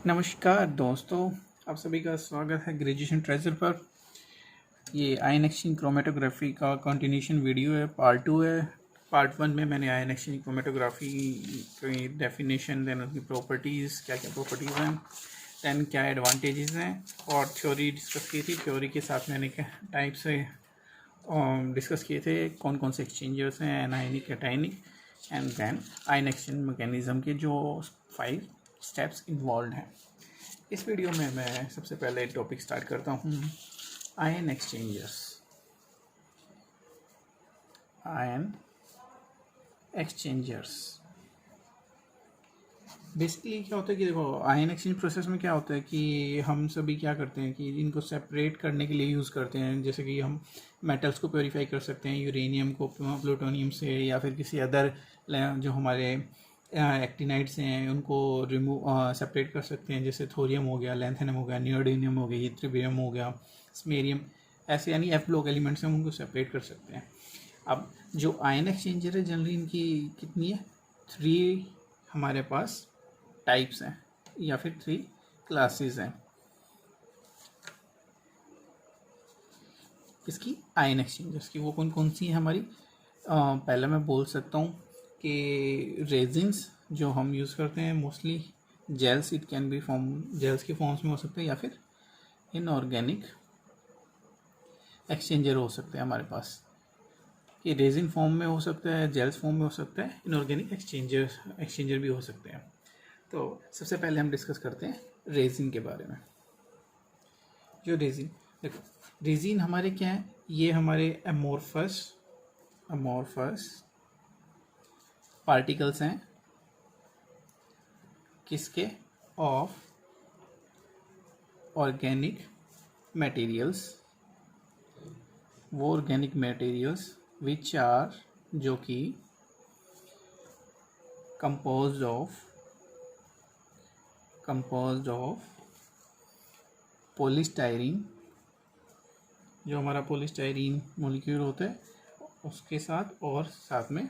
नमस्कार दोस्तों, आप सभी का स्वागत है ग्रेजुएशन ट्रेजर पर। ये आयन एक्सचेंज क्रोमेटोग्राफी का कंटिन्यूशन वीडियो है, पार्ट 2 है। पार्ट 1 में मैंने आयन एक्सचेंज क्रोमेटोग्राफी की डेफिनेशन, देन उसकी प्रॉपर्टीज़, क्या क्या प्रॉपर्टीज़ हैं, दैन क्या एडवांटेजेस हैं, और थ्योरी डिस्कस की थी। थ्योरी के साथ मैंने टाइप से डिस्कस किए थे कौन कौन से एक्सचेंजर्स हैं, anionic, cationic, and then ion exchange mechanism के जो 5 स्टेप्स इन्वॉल्व हैं। इस वीडियो में मैं सबसे पहले टॉपिक स्टार्ट करता हूँ, ion exchangers. Ion exchangers basically क्या होता है कि देखो, आयन एक्सचेंज प्रोसेस में क्या होता है कि हम सभी क्या करते हैं कि इनको सेपरेट करने के लिए यूज़ करते हैं। जैसे कि हम मेटल्स को प्योरीफाई कर सकते हैं, यूरेनियम को प्लूटोनियम से, या फिर किसी अदर जो हमारे एक्टिनाइड्स हैं उनको सेपरेट कर सकते हैं। जैसे थोरियम हो गया, लैंथेनम हो गया, नियोडिनियम हो गया, यट्रिबियम हो गया, स्मेरियम, ऐसे यानी एफ ब्लॉक एलिमेंट्स हैं, हम उनको सेपरेट कर सकते हैं। अब जो आयन एक्सचेंजर है, जनरली इनकी कितनी है, 3 हमारे पास टाइप्स हैं, या फिर 3 क्लासेस हैं इसकी आयन एक्सचेंजर्स की। वो कौन कौन सी हैं हमारी? पहले मैं बोल सकता हूँ कि रेजिन्स जो हम यूज़ करते हैं, mostly gels, it can be gels के फॉर्म्स में हो सकते हैं, या फिर इनऑर्गेनिक एक्सचेंजर हो सकते हैं हमारे पास। ये रेजिन फॉर्म में हो सकता है, जेल्स फॉर्म में हो सकता है, इनऑर्गेनिक एक्सचेंजर भी हो सकते हैं। तो सबसे पहले हम डिस्कस करते हैं रेजिन के बारे में। जो रेजिन, देखो, रेजिन हमारे क्या है, ये हमारे अमोर्फस पार्टिकल्स हैं, किसके, ऑफ ऑर्गेनिक मटेरियल्स, वो ऑर्गेनिक मटेरियल्स विच आर, जो कि कंपोज्ड ऑफ पॉलीस्टाइरीन, जो हमारा पॉलीस्टाइरीन मॉलिक्यूल होता है उसके साथ, और साथ में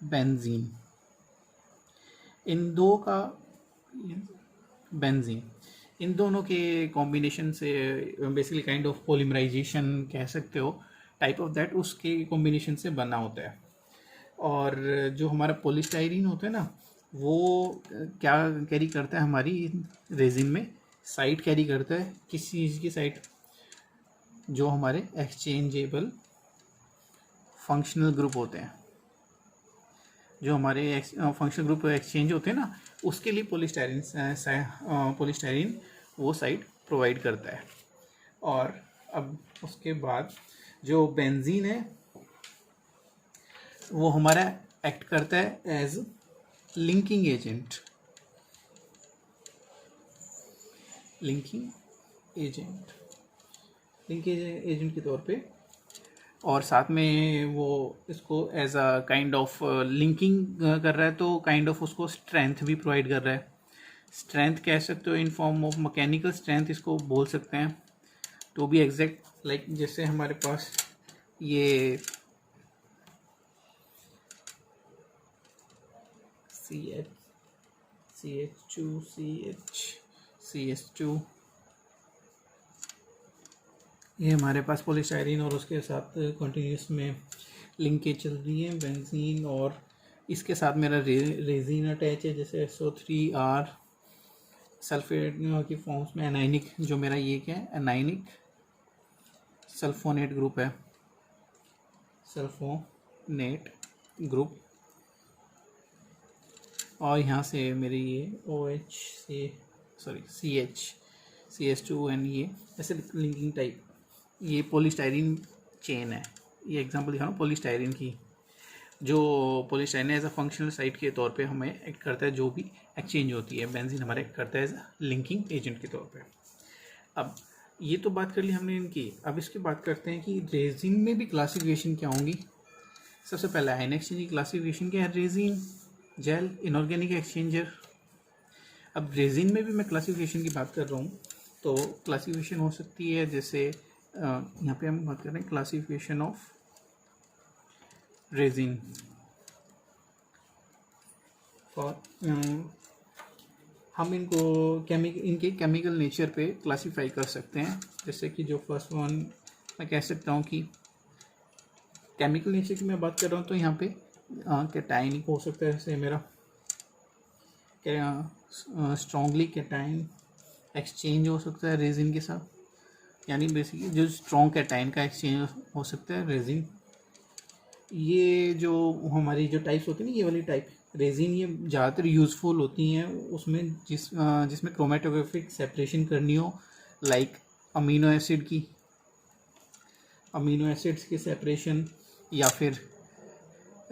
बेंजीन। इन दोनों के कॉम्बिनेशन से बेसिकली काइंड ऑफ पॉलीमराइजेशन कह सकते हो, टाइप ऑफ दैट, उसके कॉम्बिनेशन से बना होता है। और जो हमारा पॉलीस्टाइरीन होता है ना, वो क्या कैरी करता है हमारी रेजिन में, साइट कैरी करता है। किस चीज़ की साइट? जो हमारे एक्सचेंजेबल फंक्शनल ग्रुप होते हैं, जो हमारे फंक्शनल ग्रुप एक्सचेंज होते हैं ना, उसके लिए पॉलीस्टाइरीन वो साइट प्रोवाइड करता है। और अब उसके बाद जो बेंजीन है, वो हमारा एक्ट करता है एज लिंकिंग एजेंट के तौर पे, और साथ में वो इसको as a kind of linking कर रहा है, तो काइंड ऑफ उसको स्ट्रेंथ भी प्रोवाइड कर रहा है। स्ट्रेंथ कह सकते हो, in form of mechanical strength इसको बोल सकते हैं, टू बी एग्जैक्ट। लाइक जैसे हमारे पास ये CH2 ये हमारे पास पॉलीस्टाइरीन और उसके साथ कंटिन्यूस में लिंकेज चल रही है, बेंजीन, और इसके साथ मेरा रेजिन अटैच है, जैसे SO3R सल्फेट की फॉर्म्स में। एनाइनिक, जो मेरा ये क्या है, एनाइनिक सल्फोनेट ग्रुप है, सल्फोनेट ग्रुप। और यहाँ से मेरे ये OH से CH2 एंड ये ऐसे लिंकिंग टाइप, ये पॉलीस्टाइरीन चेन है। ये एग्जांपल दिखा रहा हूँ पॉलीस्टाइरीन की, जो polystyrene as a functional site के तौर पे हमें एक्ट करता है, जो भी एक्सचेंज होती है। बेंजीन हमारे एक्ट करता है एज अ लिंकिंग एजेंट के तौर पे। अब ये तो बात कर ली हमने इनकी। अब इसकी बात करते हैं कि रेजिन में भी क्लासिफिकेशन क्या होंगी। सबसे पहले आयन एक्सचेंज की क्लासिफिकेशन क्या है, रेजिन, जेल, इनऑर्गेनिक एक्सचेंजर। अब रेजिन में भी मैं क्लासिफिकेशन की बात कर रहा हूँ, तो क्लासिफिकेशन हो सकती है, जैसे यहाँ पे हम बात कर रहे हैं क्लासिफिकेशन ऑफ रेजिन फॉर हम इनको इनके केमिकल नेचर पे क्लासीफाई कर सकते हैं। जैसे कि जो फर्स्ट वन मैं कह सकता हूँ कि केमिकल नेचर की मैं बात कर रहा हूँ तो यहाँ पे कैटाइन हो सकता है, जैसे मेरा स्ट्रॉन्गली कैटाइन एक्सचेंज हो सकता है रेजिन के साथ, यानी बेसिकली जो स्ट्रॉन्ग कैटाइन का एक्सचेंज हो सकता है रेजिन। ये जो हमारी जो टाइप्स होती हैं ना, ये वाली टाइप रेजिन, ये ज़्यादातर यूज़फुल होती हैं उसमें जिसमें क्रोमेटोग्राफिक सेपरेशन करनी हो, लाइक अमीनो एसिड्स की सेपरेशन, या फिर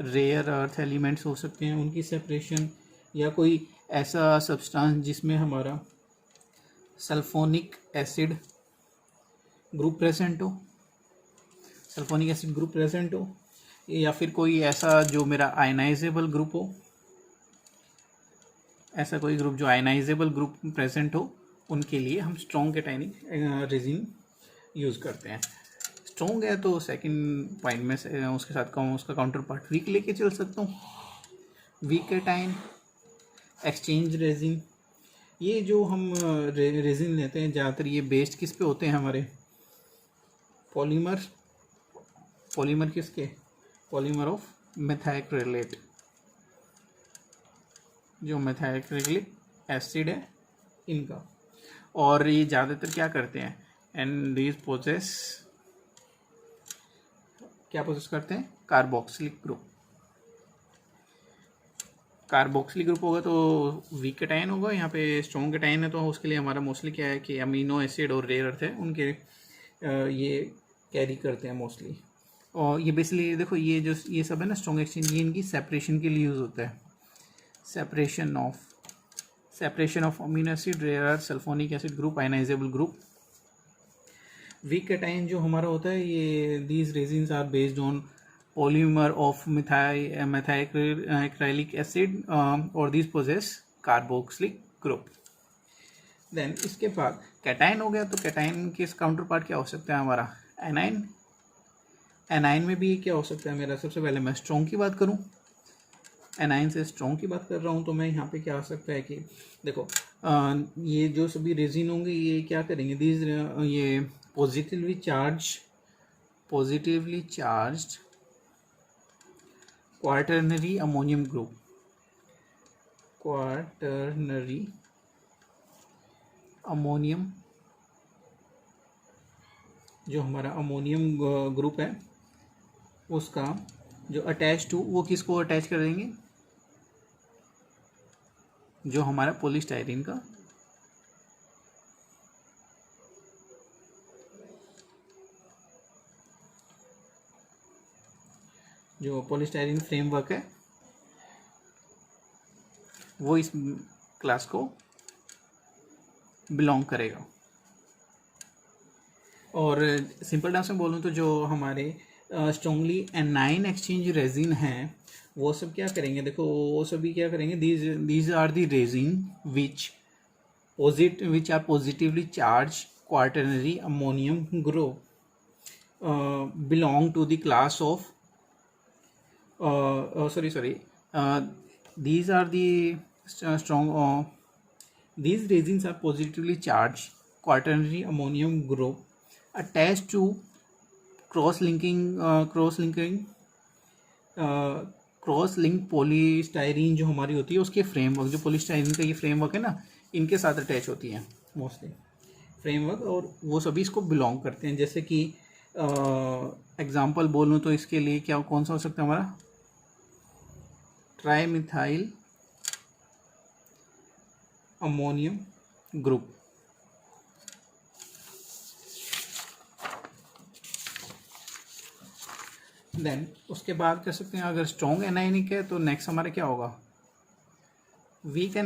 रेयर अर्थ एलिमेंट्स हो सकते हैं उनकी सेपरेशन, या कोई ऐसा सब्सटेंस जिसमें हमारा सल्फोनिक एसिड ग्रुप प्रेजेंट हो, या फिर कोई ऐसा जो मेरा आयनाइजेबल ग्रुप हो, ऐसा कोई ग्रुप जो आयनाइजेबल ग्रुप प्रेजेंट हो, उनके लिए हम स्ट्रॉन्ग कैटाइनिक रेजिन यूज़ करते हैं। स्ट्रॉन्ग है तो सेकंड पॉइंट में से उसके साथ उसका काउंटर पार्ट वीक लेके चल सकता हूँ। वीक कैटाइन एक्सचेंज रेजिन, ये जो हम रेजिन लेते हैं ज़्यादातर ये बेस्ड किस पे होते हैं हमारे पॉलीमर किसके, पॉलीमर ऑफ मेथाइक्रिलेट, जो मेथाइक्रिलिक एसिड है इनका। और ये ज़्यादातर क्या करते हैं, एंड दीज क्या पोजेस करते हैं, कार्बोक्सिलिक ग्रुप होगा तो वीक कैटाइन होगा। यहाँ पे स्ट्रॉन्ग कैटाइन है तो उसके लिए हमारा मोस्टली क्या है कि अमीनो एसिड और रेयर अर्थ है उनके ये कैरी करते हैं मोस्टली। और ये बेसिकली देखो ये सब है ना स्ट्रॉन्ग एक्सचेंज, ये इनकी सेपरेशन के लिए यूज़ होता है। Separation of amino acid, rare earth, sulphonic acid group, ionisable group. Weak cation जो हमारा होता है, ये these resins are based on polymer of methacrylic acid और these possess carboxylic group. Then इसके बाद कैटाइन हो गया, तो कैटाइन के काउंटर पार्ट क्या हो सकता है हमारा एनाइन। एनाइन में भी क्या हो सकता है मेरा, सबसे पहले मैं स्ट्रॉन्ग की बात करूं, एनाइन से स्ट्रॉन्ग की बात कर रहा हूं तो मैं यहाँ पे क्या आ सकता है कि देखो ये जो सभी रेजिन होंगे ये क्या करेंगे, दीज ये positively charged quaternary ammonium group, जो हमारा अमोनियम ग्रुप है उसका जो अटैच टू, वो किसको अटैच कर देंगे, जो हमारा पॉलीस्टाइरीन का जो पॉलीस्टाइरीन फ्रेमवर्क है वो इस क्लास को बिलोंग करेगा। और सिंपल टर्म्स में बोलूँ तो जो हमारे स्ट्रॉन्गली एनाइन एक्सचेंज रेजिन हैं वो सब क्या करेंगे, देखो वो सभी क्या करेंगे, these are the resin which are positively charged quaternary ammonium group belong to the class of these are the strong these resins are positively charged quaternary ammonium group attached to cross link polystyrene जो हमारी होती है उसके framework, जो polystyrene का ये framework है ना, इनके साथ अटैच होती हैं मोस्टली फ्रेमवर्क, और वो सभी इसको बिलोंग करते हैं। जैसे कि एग्जांपल बोलूँ तो इसके लिए क्या कौन सा हो सकता है हमारा ट्राईमिथाइल अमोनियम ग्रुप। देन उसके बाद कह सकते हैं अगर स्ट्रॉन्ग एनाइनिक है तो नेक्स्ट हमारा क्या होगा वीक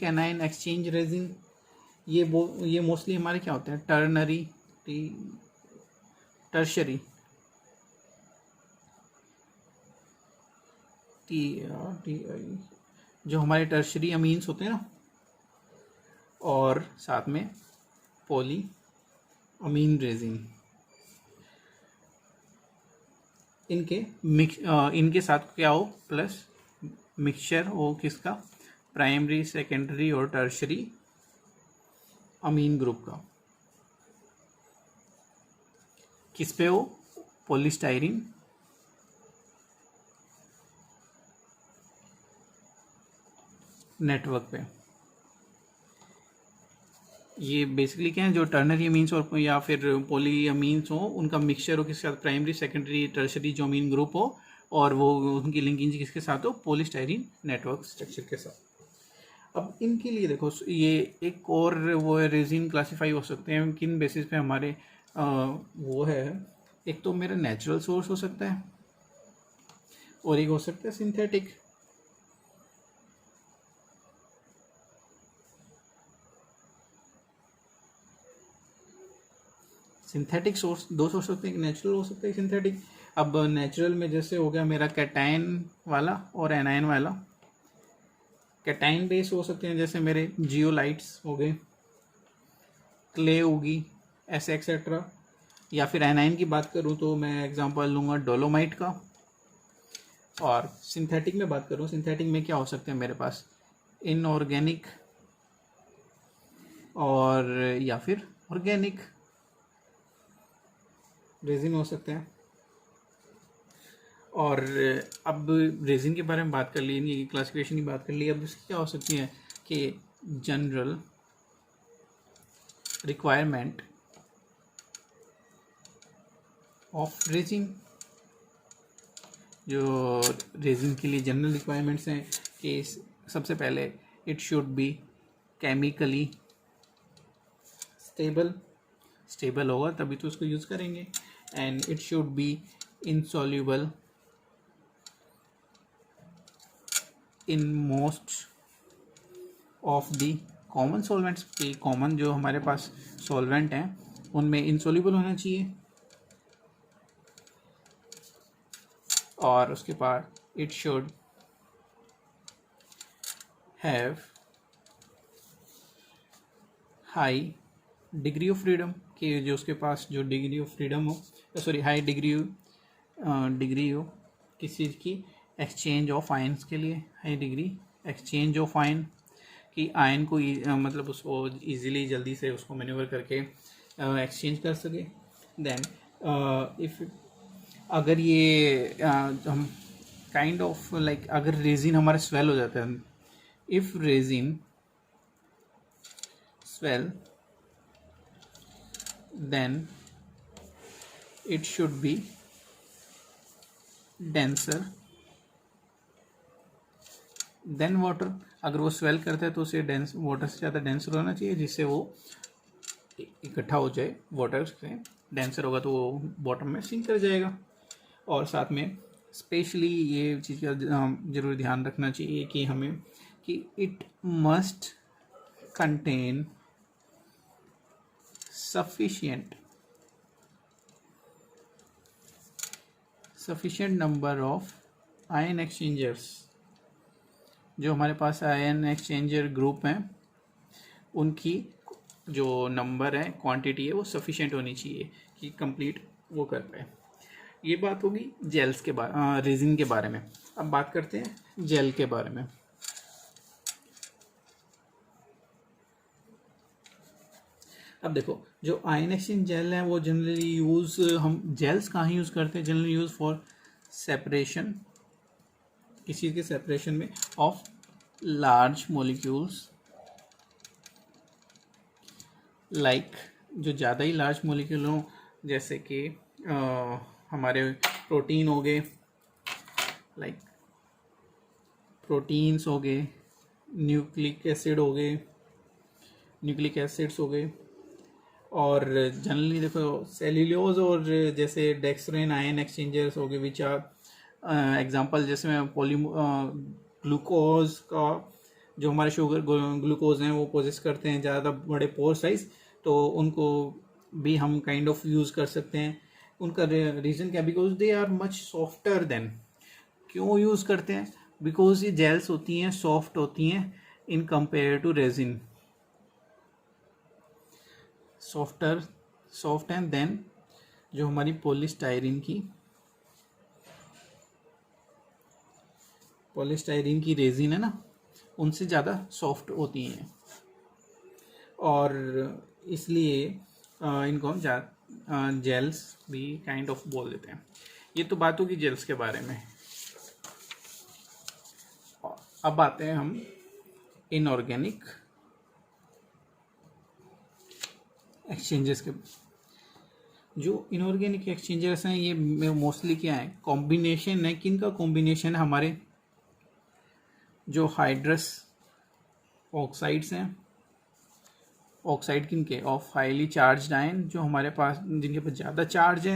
एनाइन एक्सचेंज रेजिन। ये मोस्टली हमारे क्या होते हैं टर्शरी जो हमारे टर्शरी अमीन्स होते हैं ना, और साथ में पॉली अमीन रेजिन, इनके साथ क्या हो प्लस मिक्सचर हो किसका प्राइमरी, सेकेंडरी और टर्शरी अमीन ग्रुप का। किस पे हो? पॉलीस्टाइरीन नेटवर्क पे। ये बेसिकली क्या है, जो टर्नरी अमीन्स और या फिर पॉली अमीन्स हो, उनका मिक्सचर हो, किसके साथ? प्राइमरी, सेकेंडरी, टर्शरी जो अमीन ग्रुप हो, और वो उनकी लिंकिंग किसके साथ हो? पॉलीस्टाइरीन नेटवर्क स्ट्रक्चर के साथ। अब इनके लिए देखो, ये एक और वो रेजिन क्लासीफाई हो सकते हैं किन बेसिस पे हमारे वो है। एक तो मेरा नेचुरल सोर्स हो सकता है, और एक हो सकता है सिंथेटिक। सिंथेटिक सोर्स दो सोर्स होते हैं, एक नेचुरल हो सकता है, सिंथेटिक। अब नेचुरल में जैसे हो गया मेरा कैटायन वाला और एनायन वाला। कैटायन बेस हो सकते हैं जैसे मेरे जियोलाइट्स हो गए, क्ले होगी, ऐसे एक्सेट्रा। या फिर एनायन की बात करूँ तो मैं एग्जांपल लूँगा डोलोमाइट का। और सिंथेटिक में बात करूँ, सिंथेटिक में क्या हो सकते हैं मेरे पास? इनऑर्गेनिक और या फिर ऑर्गेनिक रेजिन हो सकते हैं। और अब रेजिन के बारे में बात कर ली, इनकी क्लासिफिकेशन की बात कर ली। अब इसकी क्या हो सकती है कि जनरल रिक्वायरमेंट ऑफ रेजिन। जो रेजिन के लिए जनरल रिक्वायरमेंट्स हैं कि सबसे पहले it should be chemically stable होगा तभी तो उसको यूज़ करेंगे। And it should be insoluble in most of the common solvents. के कॉमन जो हमारे पास सॉल्वेंट हैं उनमें इनसॉल्यूबल होना चाहिए। और उसके बाद it should have high degree of freedom, कि जो उसके पास जो डिग्री ऑफ फ्रीडम हो, सॉरी हाई डिग्री हो किस चीज़ की? एक्सचेंज ऑफ आयन्स के लिए high degree exchange of ion, कि आयन को मतलब उसको इजीली जल्दी से उसको मैन्यूवर करके एक्सचेंज कर सके। देन इफ़ अगर ये हम काइंड ऑफ लाइक अगर रेजिन हमारा स्वेल हो जाता है, if resin swell then it should be denser than water। अगर वो स्वेल करता है तो उसे डेंस वाटर से ज़्यादा डेंसर होना चाहिए, जिससे वो इकट्ठा हो जाए वाटर से। डेंसर होगा तो वो बॉटम में सिंक कर जाएगा। और साथ में स्पेशली ये चीज़ का जरूर ध्यान रखना चाहिए कि हमें कि it must contain sufficient number of ion exchangers। जो हमारे पास आयन एक्सचेंजर ग्रुप हैं उनकी जो नंबर है, क्वांटिटी है, वो सफिशिएंट होनी चाहिए कि कंप्लीट वो कर पाए। ये बात होगी जेल्स के बारे रेजिन के बारे में। अब बात करते हैं जेल के बारे में। अब देखो, जो आयन एक्सचेंज जेल है वो जनरली यूज़ हम जेल्स कहाँ यूज़ करते हैं? जनरली यूज़ फॉर सेपरेशन, किसी के सेपरेशन में ऑफ लार्ज मॉलिक्यूल्स, लाइक जो ज़्यादा ही लार्ज मॉलिक्यूल हों, जैसे कि हमारे प्रोटीन हो गए, लाइक प्रोटीन्स हो गए, न्यूक्लिक एसिड्स हो गए। और जनरली देखो सेल्यूलोज और जैसे डेक्सट्रिन आयन एक्सचेंजर्स हो गए, विच आर एग्जांपल। जैसे मैं ग्लूकोज का जो हमारे शुगर ग्लूकोज हैं वो पोजेस करते हैं ज़्यादा बड़े पोर साइज, तो उनको भी हम काइंड ऑफ यूज़ कर सकते हैं। उनका रीज़न क्या? Because they are much softer than. क्यों यूज़ करते हैं? बिकॉज ये जेल्स होती हैं, सॉफ्ट होती हैं in compare to resin, soft and then जो हमारी पॉलीस्टाइरीन की रेजिन है ना, उनसे ज़्यादा सॉफ्ट होती हैं, और इसलिए इनको हम जेल्स भी काइंड ऑफ बोल देते हैं। ये तो बात होगी जेल्स के बारे में। अब आते हैं हम इनऑर्गेनिक एक्सचेंजेस के। जो इनऑर्गेनिक एक्सचेंजर्स हैं ये मोस्टली क्या है, कॉम्बिनेशन है। किन का कॉम्बिनेशन है? हमारे जो हाइड्रस ऑक्साइड्स हैं, ऑक्साइड किन के, ऑफ हाईली चार्ज आयन, जो हमारे पास जिनके पास ज़्यादा चार्ज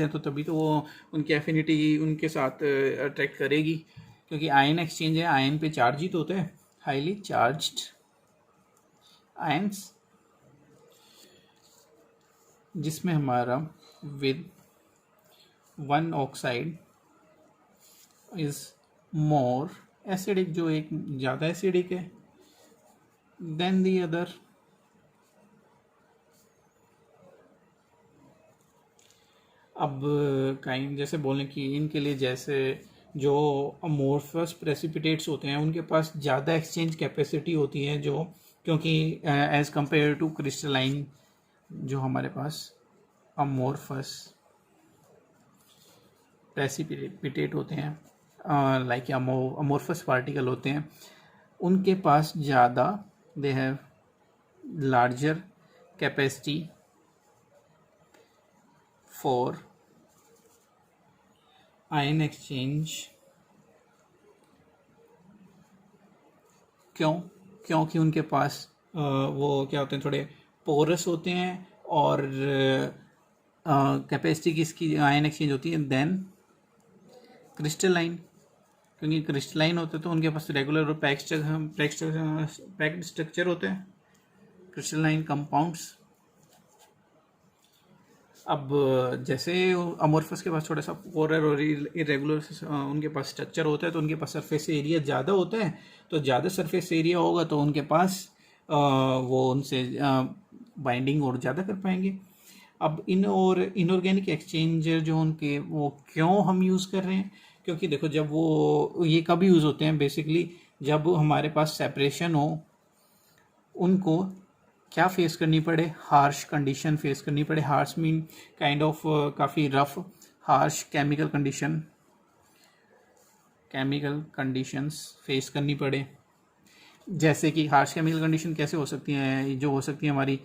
है तो तभी तो वो उनकी एफिनिटी उनके साथ अट्रैक्ट करेगी, क्योंकि आयन एक्सचेंज है, आयन पे चार्ज ही तो होता है, हाईली चार्ज्ड आयन्स, जिसमें हमारा with one oxide is more acidic, जो एक ज़्यादा एसिडिक है देन दी अदर। अब काइंड जैसे बोलें कि इनके लिए, जैसे जो अमोर्फस प्रेसिपिटेट्स होते हैं उनके पास ज़्यादा एक्सचेंज कैपेसिटी होती है, जो क्योंकि एज़ कंपेयर टू क्रिस्टलाइन जो हमारे पास अमोर्फस प्रेसिपिटेट होते हैं, लाइक अमोर्फस पार्टिकल होते हैं, उनके पास ज़्यादा, they have larger capacity for ion exchange. क्योंकि उनके पास वो क्या होते हैं, थोड़े पोरस होते हैं, और कैपेसिटी किसकी आयन एक्सचेंज होती है देन क्रिस्टलाइन, क्योंकि क्रिस्टलाइन होते तो उनके पास रेगुलर और पैक्ड स्ट्रक्चर होते हैं क्रिस्टलाइन कंपाउंड्स। अब जैसे अमोर्फस के पास थोड़ा सा पोरर और इरेगुलर उनके पास स्ट्रक्चर होता है, तो उनके पास सरफेस एरिया ज़्यादा होता है, तो ज़्यादा सरफेस एरिया होगा तो उनके पास वो उनसे बाइंडिंग और ज़्यादा कर पाएंगे। अब इनऑर्गेनिक एक्सचेंजर जो उनके, वो क्यों हम यूज़ कर रहे हैं? क्योंकि देखो, जब वो ये कब यूज़ होते हैं बेसिकली, जब हमारे पास सेपरेशन हो, उनको क्या फेस करनी पड़े, हार्श कंडीशन फेस करनी पड़े। हार्श मीन काइंड ऑफ काफ़ी rough, harsh chemical conditions face करनी पड़े। जैसे कि हार्श केमिकल कंडीशन कैसे हो सकती हैं, जो हो सकती है हमारी,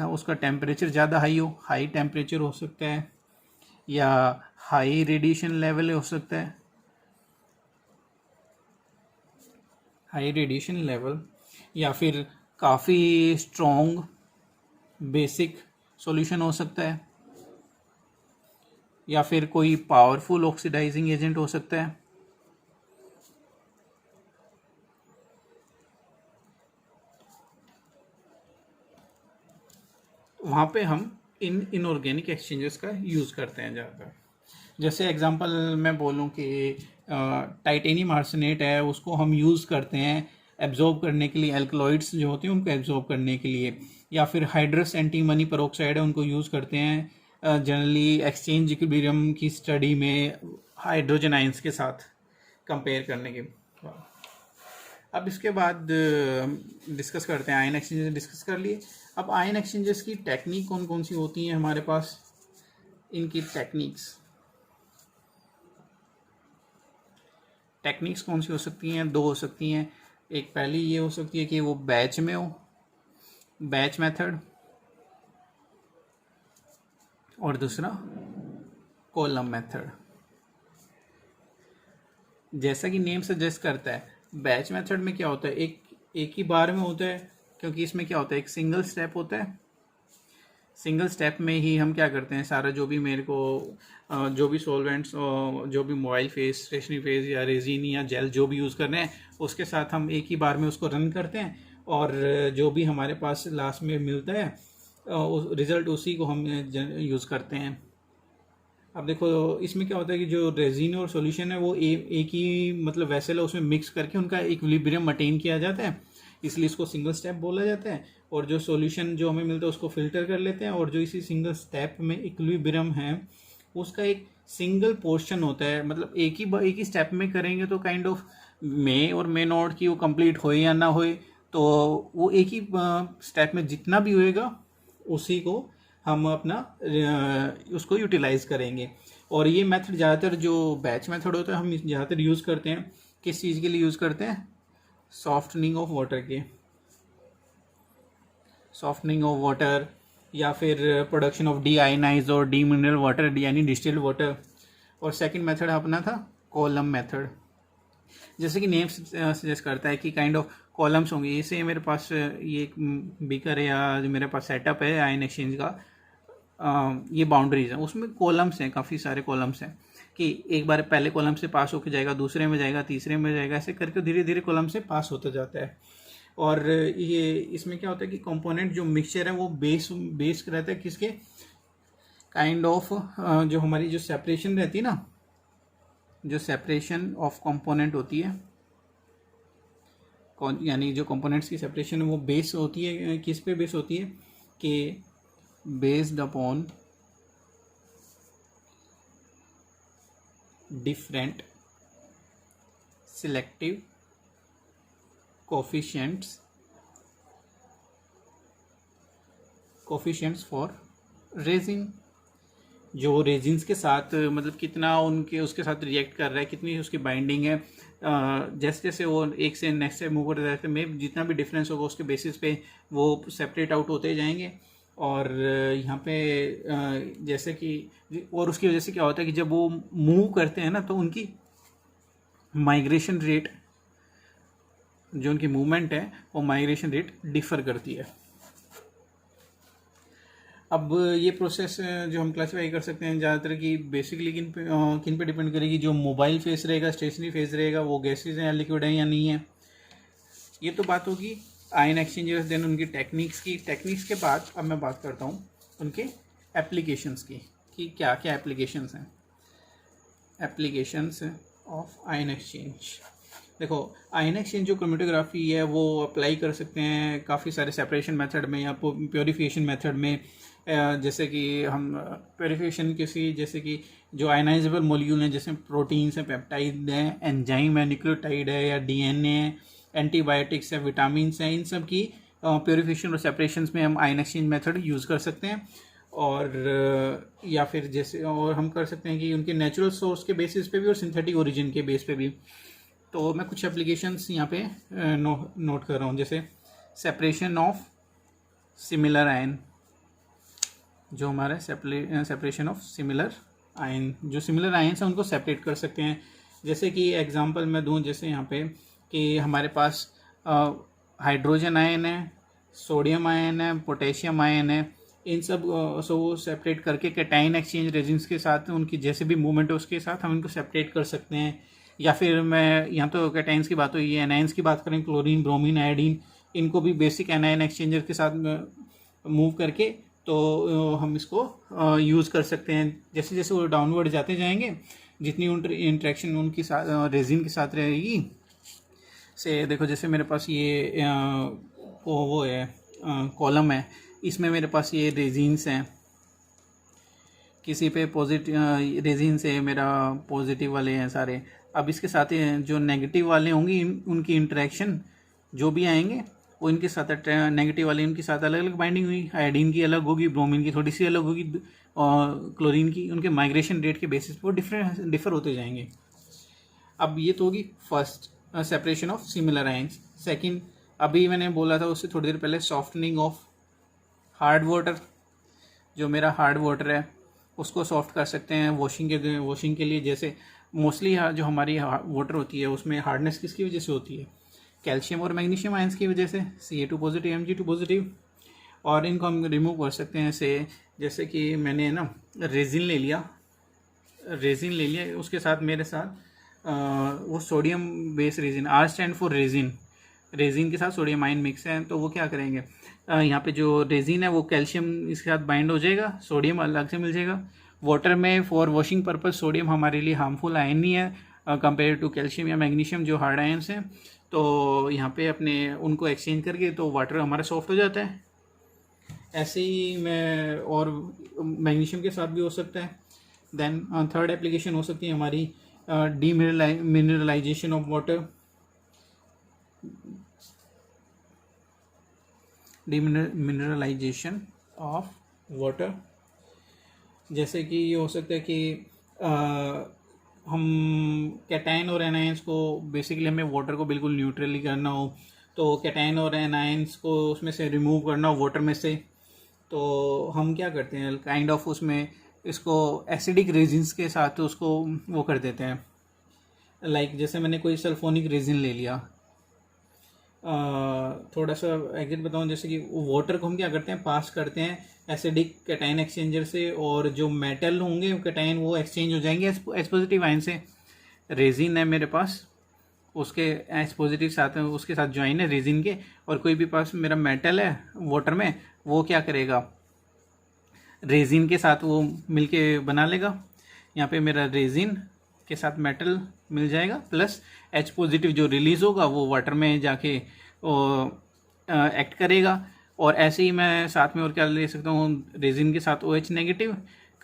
उसका टेम्परेचर ज़्यादा हाई हो, हाई टेम्परेचर हो सकता है, या हाई रेडिएशन लेवल हो सकता है, हाई रेडिएशन लेवल, या फिर काफ़ी स्ट्रॉन्ग बेसिक सॉल्यूशन हो सकता है, या फिर कोई पावरफुल ऑक्सीडाइजिंग एजेंट हो सकता है। वहाँ पे हम इनऑर्गेनिक एक्सचेंजेस का यूज़ करते हैं ज़्यादा। जैसे एग्जांपल मैं बोलूँ कि टाइटेनियम आर्सेनेट है, उसको हम यूज़ करते हैं एब्जॉर्ब करने के लिए, एल्कलॉइड्स जो होते हैं उनको एब्जॉर्ब करने के लिए, या फिर हाइड्रस एंटीमनी पेरोक्साइड है, उनको यूज़ करते हैं जनरली एक्सचेंज इक्विलिब्रियम की स्टडी में हाइड्रोजन आयंस के साथ कंपेयर करने के। अब इसके बाद डिस्कस करते हैं, आयन एक्सचेंजेस डिस्कस कर लिए। अब आयन एक्सचेंजेस की टेक्निक कौन कौन सी होती हैं हमारे पास, इनकी टेक्निक्स कौन सी हो सकती हैं? दो हो सकती हैं। एक पहली ये हो सकती है कि वो बैच में हो, बैच मेथड, और दूसरा कॉलम मेथड। जैसा कि नेम सजेस्ट करता है, बैच मेथड में क्या होता है, एक ही बार में होता है, क्योंकि इसमें क्या होता है, एक सिंगल स्टेप होता है। सिंगल स्टेप में ही हम क्या करते हैं, सारा जो भी मेरे को जो भी सॉल्वेंट्स, जो भी मोबाइल फेस, स्टेशनरी फेस या रेजिन या जेल जो भी यूज़ कर रहे हैं, उसके साथ हम एक ही बार में उसको रन करते हैं, और जो भी हमारे पास लास्ट में मिलता है रिज़ल्ट, उसी को हम यूज़ करते हैं। अब देखो, इसमें क्या होता है कि जो रेजिन और सॉल्यूशन है वो एक ही मतलब वेसल है, उसमें मिक्स करके उनका इक्विलिब्रियम अटेन किया जाता है, इसलिए इसको सिंगल स्टेप बोला जाता है। और जो सॉल्यूशन जो हमें मिलता है उसको फिल्टर कर लेते हैं, और जो इसी सिंगल स्टेप में इक्विलिब्रियम है उसका एक सिंगल पोर्शन होता है, मतलब एक ही स्टेप में करेंगे तो काइंड ऑफ मे और मे नॉट की वो कंप्लीट होए या ना होए, तो वो एक ही स्टेप में जितना भी होएगा उसी को हम अपना उसको यूटिलाइज करेंगे। और ये मेथड ज़्यादातर जो बैच मेथड होता है हम ज़्यादातर यूज़ करते हैं किस चीज़ के लिए यूज़ करते हैं, सॉफ्टनिंग ऑफ वाटर के, सॉफ्टनिंग ऑफ वाटर या फिर प्रोडक्शन ऑफ डी आयनाइज और डी मिनरल वाटर यानी डिस्टिल्ड वाटर। और सेकंड मेथड अपना था कॉलम मेथड, जैसे कि नेम सजेस्ट करता है कि काइंड ऑफ कॉलम्स होंगे। जैसे मेरे पास ये एक बीकर है या जो मेरे पास सेटअप है आयन एक्सचेंज का, ये बाउंड्रीज है, उसमें कॉलम्स हैं, काफ़ी सारे कॉलम्स हैं कि एक बार पहले कॉलम से पास होकर जाएगा, दूसरे में जाएगा, तीसरे में जाएगा, ऐसे करके धीरे धीरे कॉलम से पास होता जाता है। और ये इसमें क्या होता है कि कंपोनेंट जो मिक्सचर है वो बेस रहता है किसके, काइंड ऑफ जो हमारी जो सेपरेशन रहती है ना, जो सेपरेशन ऑफ कंपोनेंट होती है, यानी जो कंपोनेंट्स की सेपरेशन है वो बेस होती है, किस पे बेस होती है कि based upon different selective coefficients for resin. जो रेजिन्स के साथ मतलब कितना उनके उसके साथ रिएक्ट कर रहा है, कितनी उसकी बाइंडिंग है, जैसे जैसे वो एक से नेक्स्ट से मूव करते रहते हैं, जितना भी डिफरेंस होगा उसके बेसिस पे वो सेपरेट आउट होते जाएंगे। और यहाँ पे जैसे कि और उसकी वजह से क्या होता है कि जब वो मूव करते हैं ना तो उनकी माइग्रेशन रेट, जो उनकी मूवमेंट है वो माइग्रेशन रेट डिफर करती है। अब ये प्रोसेस जो हम क्लासीफाई कर सकते हैं ज़्यादातर की बेसिकली किन पे डिपेंड करेगी, जो मोबाइल फेस रहेगा, स्टेशनरी फेस रहेगा, वो गैसेज हैं या लिक्विड हैं या नहीं है। ये तो बात होगी आयन एक्सचेंजर्स, देन उनकी टेक्निक्स की। टेक्निक्स के बाद अब मैं बात करता हूँ उनके एप्लीकेशंस की कि क्या क्या एप्लीकेशंस हैं। एप्लीकेशंस ऑफ आयन एक्सचेंज, देखो आयन एक्सचेंज जो क्रोमेटोग्राफी है वो अप्लाई कर सकते हैं काफ़ी सारे सेपरेशन मेथड में या प्योरीफिकेशन मेथड में। जैसे कि हम प्योरीफिकेशन किसी, जैसे कि जो आयनाइजेबल मॉलिक्यूल हैं जैसे प्रोटीन्स हैं, पेप्टाइड हैं, एंजाइम है, न्यूक्लियोटाइड है या डीएनए है, एंटीबायोटिक्स है, विटामिन्स हैं, इन सब की प्योरीफिकेशन और सेपरेशन में हम आयन एक्सचेंज मेथड यूज़ कर सकते हैं। और या फिर जैसे और हम कर सकते हैं कि उनके नेचुरल सोर्स के बेसिस पे भी और सिंथेटिक ओरिजिन के बेस पे भी। तो मैं कुछ एप्लीकेशंस यहाँ पे नोट कर रहा हूँ, जैसे सेपरेशन ऑफ सिमिलर आयन, जो हमारा सेपरेशन ऑफ सिमिलर आयन, जो सिमिलर आयन्स हैं उनको सेपरेट कर सकते हैं। जैसे कि एग्जांपल मैं दूं, जैसे यहाँ पे कि हमारे पास हाइड्रोजन आयन है, सोडियम आयन है, पोटेशियम आयन है, इन सब सो वो सेपरेट करके कैटाइन एक्सचेंज रेजिन्स के साथ उनकी जैसे भी मूवमेंट है उसके साथ हम इनको सेपरेट कर सकते हैं। या फिर मैं यहाँ तो कैटाइन्स की बात हुई है, एनाइन्स की बात करें, क्लोरीन, ब्रोमीन, आयोडीन, इनको भी बेसिक एनायन एक्सचेंजर के साथ मूव करके तो हम इसको यूज़ कर सकते हैं। जैसे जैसे वो डाउनवर्ड जाते जाएंगे, जितनी इंट्रैक्शन उनकी साथ रेजिन के साथ रहेगी, से देखो जैसे मेरे पास ये वो है कॉलम है, इसमें मेरे पास ये रेजिन्स हैं, किसी पे पॉजिटिव रेजिन से मेरा पॉजिटिव वाले हैं सारे। अब इसके साथ जो नेगेटिव वाले होंगे उनकी इंटरेक्शन जो भी आएंगे वो इनके साथ, नेगेटिव वाले इनके साथ अलग अलग बाइंडिंग हुई, आयोडीन की अलग होगी, ब्रोमीन की थोड़ी सी अलग होगी, और क्लोरीन की, उनके माइग्रेशन रेट के बेसिस पर वो डिफर होते जाएंगे। अब ये तो होगी first separation of similar ions. Second, अभी मैंने बोला था उससे थोड़ी देर पहले, सॉफ्टनिंग ऑफ हार्ड वाटर। जो मेरा हार्ड वाटर है उसको सॉफ्ट कर सकते हैं वॉशिंग के लिए। जैसे मोस्टली जो हमारी वाटर होती है उसमें हार्डनेस किसकी वजह से होती है, कैल्शियम और मैग्नीशियम आयंस की वजह से, Ca2 पॉजिटिव, Mg2 पॉजिटिव। और इनको हम रिमूव कर सकते हैं से, जैसे कि मैंने ना रेजिन ले लिया, उसके साथ मेरे साथ वो sodium base resin, R stand for resin के साथ सोडियम आयन मिक्स है, तो वो क्या करेंगे, यहाँ पे जो रेजिन है वो कैल्शियम इसके साथ बाइंड हो जाएगा, सोडियम अलग से मिल जाएगा। वाटर में फॉर वॉशिंग पर्पज सोडियम हमारे लिए हार्मफुल आयन नहीं है कंपेयर टू कैल्शियम या मैग्नीशियम जो हार्ड आयन्स हैं। तो यहाँ पे अपने उनको एक्सचेंज करके तो वाटर हमारा सॉफ्ट हो जाता है। ऐसे ही मैं और मैग्नीशियम के साथ भी हो सकता है। देन थर्ड एप्लीकेशन हो सकती है हमारी mineralization of water. Demineralization of water. जैसे कि ये हो सकता है कि हम कैटायन और एनायंस को बेसिकली हमें वाटर को बिल्कुल न्यूट्रली करना हो, तो कैटायन और एनायंस को उसमें से रिमूव करना हो वाटर में से, तो हम क्या करते हैं काइंड ऑफ उसमें इसको एसिडिक रेजिन्स के साथ उसको वो कर देते हैं। लाइक जैसे मैंने कोई सल्फोनिक रेजिन ले लिया, थोड़ा सा एग्जैक्ट बताऊँ, जैसे कि वाटर को हम क्या करते हैं पास करते हैं एसिडिक कैटायन एक्सचेंजर से, और जो मेटल होंगे कैटायन वो एक्सचेंज हो जाएंगे एच पॉजिटिव आयन से। रेजिन है मेरे पास, उसके एच पॉजिटिव साथ उसके साथ ज्वाइन है रेजिन के, और कोई भी पास मेरा मेटल है वाटर में, वो क्या करेगा रेजिन के साथ वो मिलके बना लेगा। यहाँ पे मेरा रेजिन के साथ मेटल मिल जाएगा, प्लस एच पॉजिटिव जो रिलीज़ होगा वो वाटर में जाके एक्ट करेगा। और ऐसे ही मैं साथ में और क्या ले सकता हूँ, रेजिन के साथ OH नेगेटिव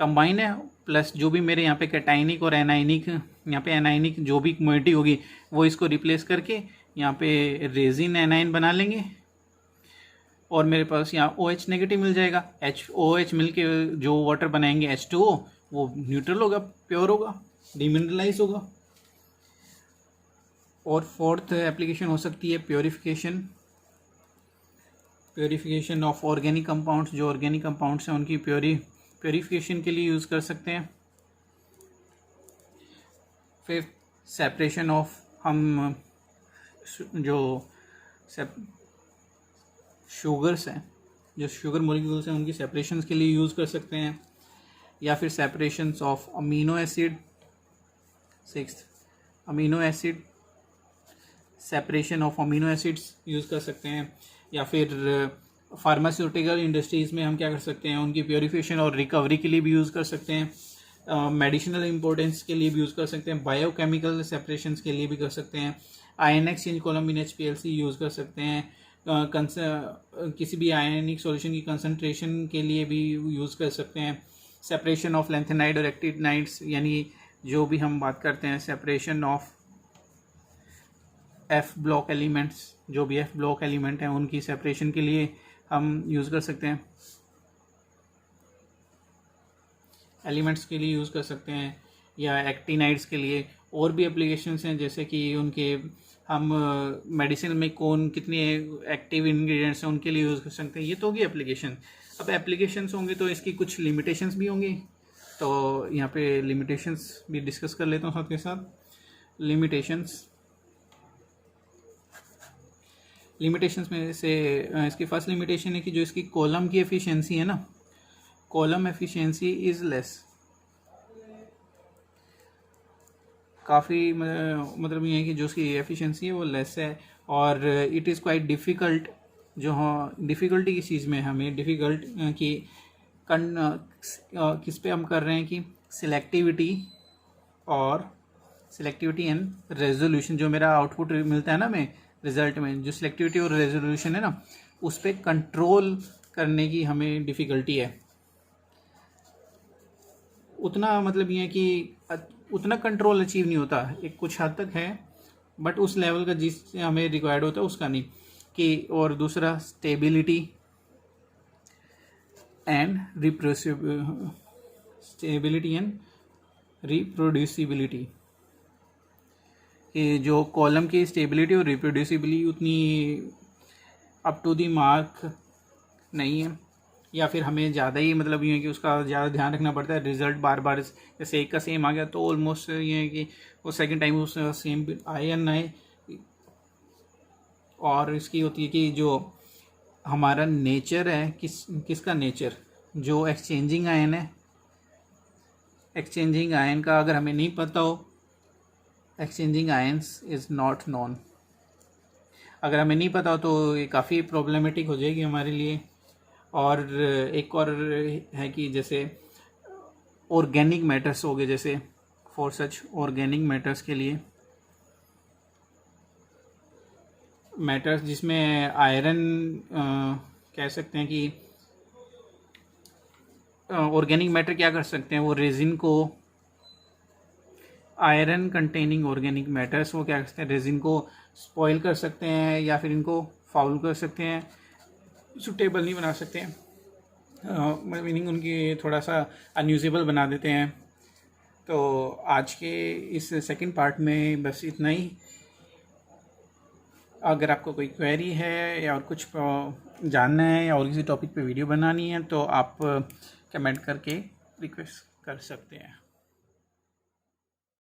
कंबाइन है, प्लस जो भी मेरे यहाँ पे कैटाइनिक और एनाइनिक, यहाँ पे एनाइनिक जो भी मोइटी होगी वो इसको रिप्लेस करके यहाँ पे रेजिन एनाइन बना लेंगे, और मेरे पास यहाँ OH नेगेटिव मिल जाएगा। OH मिल के जो वाटर बनाएंगे H2O, वो न्यूट्रल होगा, प्योर होगा, डिमिनरलाइज होगा। और फोर्थ एप्लीकेशन हो सकती है प्योरीफिकेशन ऑफ ऑर्गेनिक कंपाउंड्स। जो ऑर्गेनिक कंपाउंड्स हैं उनकी प्योरीफिकेशन के लिए यूज़ कर सकते हैं। फिर सेपरेशन ऑफ, हम जो शुगर्स हैं, जो शुगर मॉलिक्यूल्स हैं उनकी सेपरेशंस के लिए यूज़ कर सकते हैं। या फिर separations of amino acid, sixth amino acid, separation of amino acids use कर सकते हैं। या फिर फार्मास्यूटिकल इंडस्ट्रीज़ में हम क्या कर सकते हैं, उनकी प्योरीफिकेशन और रिकवरी के लिए भी यूज़ कर सकते हैं। मेडिसिनल इंपॉर्टेंस के लिए भी यूज़ कर सकते हैं, बायोकेमिकल सेपरेशंस के लिए भी कर सकते हैं। Ion exchange column in HPLC use कर सकते हैं। किसी भी आयनिक सॉल्यूशन की कंसंट्रेशन के लिए भी यूज़ कर सकते हैं। सेपरेशन ऑफ लैंथेनाइड और एक्टिनाइड्स, यानी जो भी हम बात करते हैं separation of F block elements, जो भी F ब्लॉक एलिमेंट हैं उनकी सेपरेशन के लिए हम यूज़ कर सकते हैं, एलिमेंट्स के लिए यूज़ कर सकते हैं, या एक्टिनाइड्स के लिए। और भी एप्लीकेशंस हैं, जैसे कि उनके हम मेडिसिन में कौन कितने एक्टिव इंग्रेडिएंट्स हैं उनके लिए यूज़ कर सकते हैं। ये तो होगी एप्लीकेशन। अब एप्लीकेशंस होंगे तो इसकी कुछ लिमिटेशंस भी होंगी, तो यहाँ पे लिमिटेशंस भी डिस्कस कर लेता हूँ साथ के साथ। लिमिटेशंस में से इसकी फर्स्ट लिमिटेशन है कि जो इसकी कॉलम की एफिशिएंसी है ना, कॉलम एफिशिएंसी इज़ लेस। काफ़ी मतलब ये है कि जो उसकी एफिशिएंसी है वो लेस है, और इट इज़ क्वाइट डिफ़िकल्ट। जो हाँ डिफ़िकल्टी किस चीज़ में, हमें डिफ़िकल्ट कि किस पे हम कर रहे हैं कि सिलेक्टिविटी एंड रेजोल्यूशन। जो मेरा आउटपुट मिलता है ना हमें रिजल्ट में, जो सिलेक्टिविटी और रेजोल्यूशन है ना, उस पर कंट्रोल करने की हमें डिफ़िकल्टी है। उतना मतलब ये है कि उतना कंट्रोल अचीव नहीं होता, एक कुछ हद तक है, बट उस लेवल का जिस हमें रिक्वायर्ड होता है उसका नहीं कि। और दूसरा स्टेबिलिटी एंड रिप्रोड्यूसिबिलिटी, कि जो कॉलम की स्टेबिलिटी और रिप्रोड्यूसिबिलिटी उतनी अप टू दी मार्क नहीं है, या फिर हमें ज़्यादा ही मतलब ये है कि उसका ज़्यादा ध्यान रखना पड़ता है। रिज़ल्ट बार बार जैसे एक का सेम आ गया तो ऑलमोस्ट ये है कि वो सेकंड टाइम उस सेम आए या ना आए। और इसकी होती है कि जो हमारा नेचर है, किसका नेचर, जो एक्सचेंजिंग आयन है, एक्सचेंजिंग आयन का अगर हमें नहीं पता हो, exchanging ions is not non. अगर हमें नहीं पता हो तो ये काफ़ी प्रॉब्लमेटिक हो जाएगी हमारे लिए। और एक और है कि जैसे ऑर्गेनिक मैटर्स हो गए, जैसे फॉर सच ऑर्गेनिक मैटर्स के लिए, मैटर्स जिसमें आयरन कह सकते हैं कि ऑर्गेनिक मैटर क्या कर सकते हैं, वो रेजिन को, आयरन कंटेनिंग ऑर्गेनिक मैटर्स वो क्या करते हैं, रेजिन को स्पॉइल कर सकते हैं या फिर इनको फाउल कर सकते हैं, सूटेबल नहीं बना सकते हैं, मीनिंग उनकी थोड़ा सा अनयूजेबल बना देते हैं। तो आज के इस सेकंड पार्ट में बस इतना ही। अगर आपको कोई क्वेरी है या और कुछ जानना है या और किसी टॉपिक पे वीडियो बनानी है तो आप कमेंट करके रिक्वेस्ट कर सकते हैं।